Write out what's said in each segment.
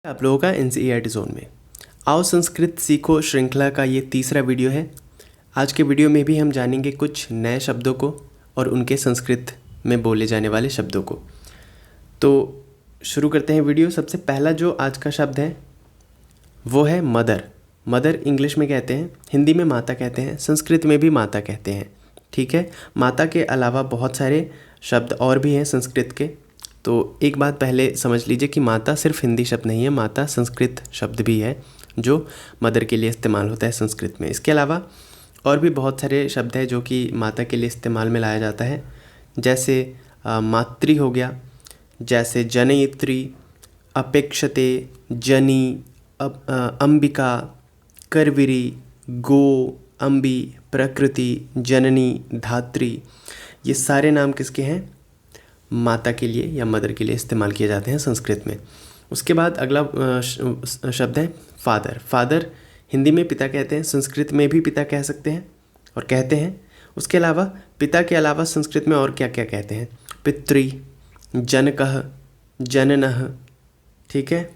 आप लोगों का एनसीईआरटी जोन में। आओ संस्कृत सीखो श्रृंखला का ये तीसरा वीडियो है। आज के वीडियो में भी हम जानेंगे कुछ नए शब्दों को और उनके संस्कृत में बोले जाने वाले शब्दों को। तो शुरू करते हैं वीडियो। सबसे पहला जो आज का शब्द है वो है मदर। मदर इंग्लिश में कहते हैं, हिंदी में माता कहते हैं, संस्कृत में भी माता कहते हैं। ठीक है, माता के अलावा बहुत सारे शब्द और भी हैं संस्कृत के। तो एक बात पहले समझ लीजिए कि माता सिर्फ हिंदी शब्द नहीं है, माता संस्कृत शब्द भी है जो मदर के लिए इस्तेमाल होता है संस्कृत में। इसके अलावा और भी बहुत सारे शब्द हैं जो कि माता के लिए इस्तेमाल में लाया जाता है, जैसे मातृ हो गया, जैसे जनयित्री, अपेक्षते, जनी, अंबिका, करविरी, गो, अम्बी, प्रकृति, जननी, धात्री। ये सारे नाम किसके हैं? माता के लिए या मदर के लिए इस्तेमाल किए जाते हैं संस्कृत में। उसके बाद अगला शब्द है फादर। फादर हिंदी में पिता कहते हैं, संस्कृत में भी पिता कह सकते हैं और कहते हैं। उसके अलावा पिता के अलावा संस्कृत में और क्या क्या कहते हैं? पितृ, जनकः, जननः। ठीक है,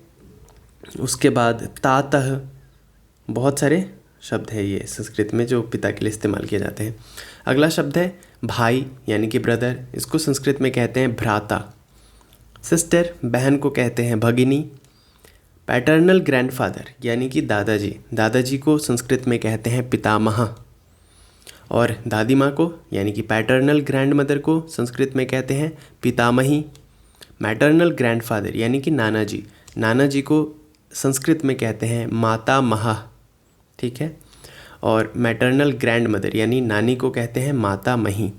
उसके बाद तातः। बहुत सारे शब्द है ये संस्कृत में जो पिता के लिए इस्तेमाल किए जाते हैं। अगला शब्द है भाई यानी कि ब्रदर। इसको संस्कृत में कहते हैं भ्राता। सिस्टर बहन को कहते हैं भगिनी। पैटर्नल ग्रैंडफादर यानी कि दादाजी, दादाजी को संस्कृत में कहते हैं पितामह। और दादी माँ को यानी कि पैटर्नल ग्रैंडमदर को संस्कृत में कहते हैं पितामही। मैटर्नल ग्रैंडफादर यानी कि नाना जी, नाना जी को संस्कृत में कहते हैं मातामह। ठीक है, और मैटर्नल ग्रैंड मदर यानी नानी को कहते हैं माता मही।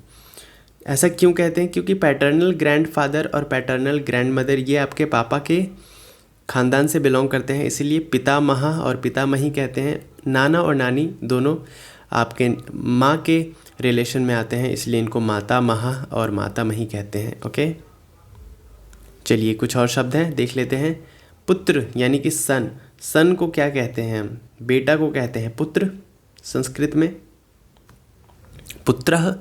ऐसा क्यों कहते हैं? क्योंकि पैटर्नल ग्रैंड फादर और पैटर्नल ग्रैंड मदर ये आपके पापा के ख़ानदान से बिलोंग करते हैं, इसीलिए पितामह और पितामही कहते हैं। नाना और नानी दोनों आपके माँ के रिलेशन में आते हैं, इसलिए इनको माता महा और माता मही कहते हैं। ओके, चलिए कुछ और शब्द हैं देख लेते हैं। पुत्र यानी कि सन। सन को क्या कहते हैं हम? बेटा को कहते हैं पुत्र संस्कृत में, पुत्रः।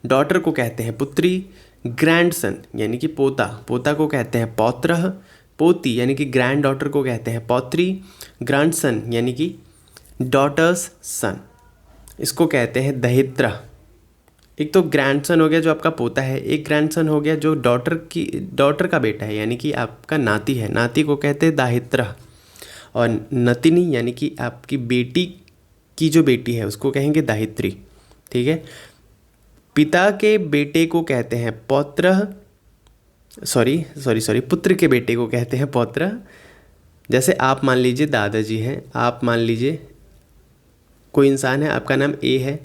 डॉटर को कहते हैं पुत्री। ग्रैंडसन यानी कि पोता, पोता को कहते हैं पौत्रः। पोती यानी कि ग्रैंड डॉटर को कहते हैं पौत्री। ग्रैंडसन यानी कि डॉटर्स सन, इसको कहते हैं दहित्रा। एक तो ग्रैंडसन हो गया जो आपका पोता है, एक ग्रैंडसन हो गया जो डॉटर का बेटा है यानी कि आपका नाती है, नाती को कहते हैं दाहित्रा। और नतिनी यानी कि आपकी बेटी की जो बेटी है उसको कहेंगे दाहित्री। ठीक है, पिता के बेटे को कहते हैं पौत्र। पुत्र के बेटे को कहते हैं पौत्र। जैसे आप मान लीजिए दादाजी हैं, आप मान लीजिए कोई इंसान है, आपका नाम ए है।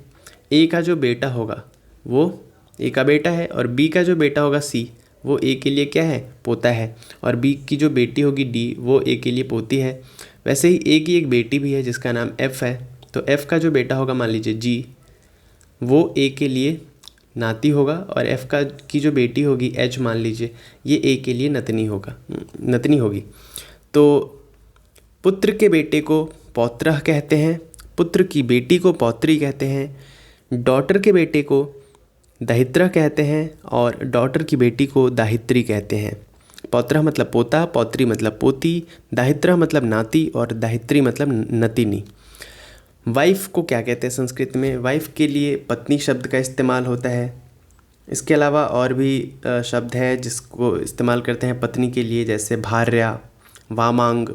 ए का जो बेटा होगा वो ए का बेटा है, और बी का जो बेटा होगा सी, वो ए के लिए क्या है? पोता है। और बी की जो बेटी होगी डी, वो ए के लिए पोती है। वैसे ही ए की एक बेटी भी है जिसका नाम एफ है, तो एफ का जो बेटा होगा मान लीजिए जी, वो ए के लिए नाती होगा, और एफ की जो बेटी होगी एच मान लीजिए, ये ए के लिए नतनी होगी। तो पुत्र के बेटे को पौत्रः कहते हैं, पुत्र की बेटी को पौत्री कहते हैं, डॉटर के बेटे को दहित्रा कहते हैं, और डॉटर की बेटी को दाहित्री कहते हैं। पौत्रः मतलब पोता, पौत्री मतलब पोती, दाहित्रा मतलब नाती, और दाहित्री मतलब नतिनी। वाइफ को क्या कहते हैं संस्कृत में? वाइफ के लिए पत्नी शब्द का इस्तेमाल होता है। इसके अलावा और भी शब्द है जिसको इस्तेमाल करते हैं पत्नी के लिए, जैसे भार्या, वामांग,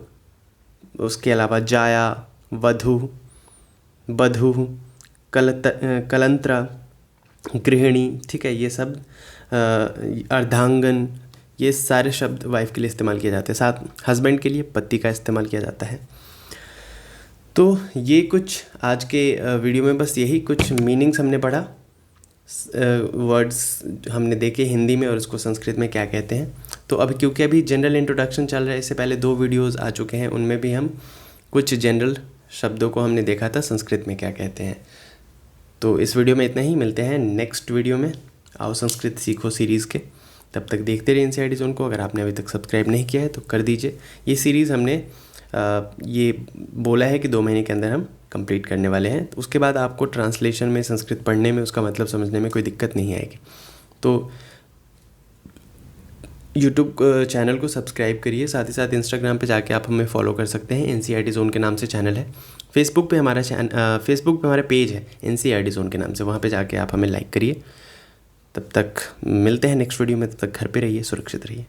उसके अलावा जाया, वधू, बधू, कलंत्रा, गृहिणी। ठीक है, ये सब अर्धांगन, ये सारे शब्द वाइफ के लिए इस्तेमाल किए जाते हैं। साथ हस्बैंड के लिए पति का इस्तेमाल किया जाता है। तो ये कुछ आज के वीडियो में बस यही कुछ मीनिंग्स हमने पढ़ा, वर्ड्स हमने देखे हिंदी में और उसको संस्कृत में क्या कहते हैं। तो अब क्योंकि अभी जनरल इंट्रोडक्शन चल रहा है, इससे पहले 2 वीडियोस आ चुके हैं, उनमें भी हम कुछ जनरल शब्दों को हमने देखा था संस्कृत में क्या कहते हैं। तो इस वीडियो में इतना ही, मिलते हैं नेक्स्ट वीडियो में आओ संस्कृत सीखो सीरीज़ के। तब तक देखते रहिए एनसीईआरटी जोन को। अगर आपने अभी तक सब्सक्राइब नहीं किया है तो कर दीजिए। ये सीरीज़ हमने ये बोला है कि 2 महीने के अंदर हम कंप्लीट करने वाले हैं। तो उसके बाद आपको ट्रांसलेशन में, संस्कृत पढ़ने में, उसका मतलब समझने में कोई दिक्कत नहीं आएगी। तो यूट्यूब चैनल को सब्सक्राइब करिए, साथ ही साथ इंस्टाग्राम पे जाके आप हमें फॉलो कर सकते हैं। NCERT ज़ोन के नाम से चैनल है। फेसबुक पे हमारा पेज है NCERT ज़ोन के नाम से, वहाँ पे जाके आप हमें लाइक करिए। तब तक मिलते हैं नेक्स्ट वीडियो में, तब तक घर पे रहिए, सुरक्षित रहिए।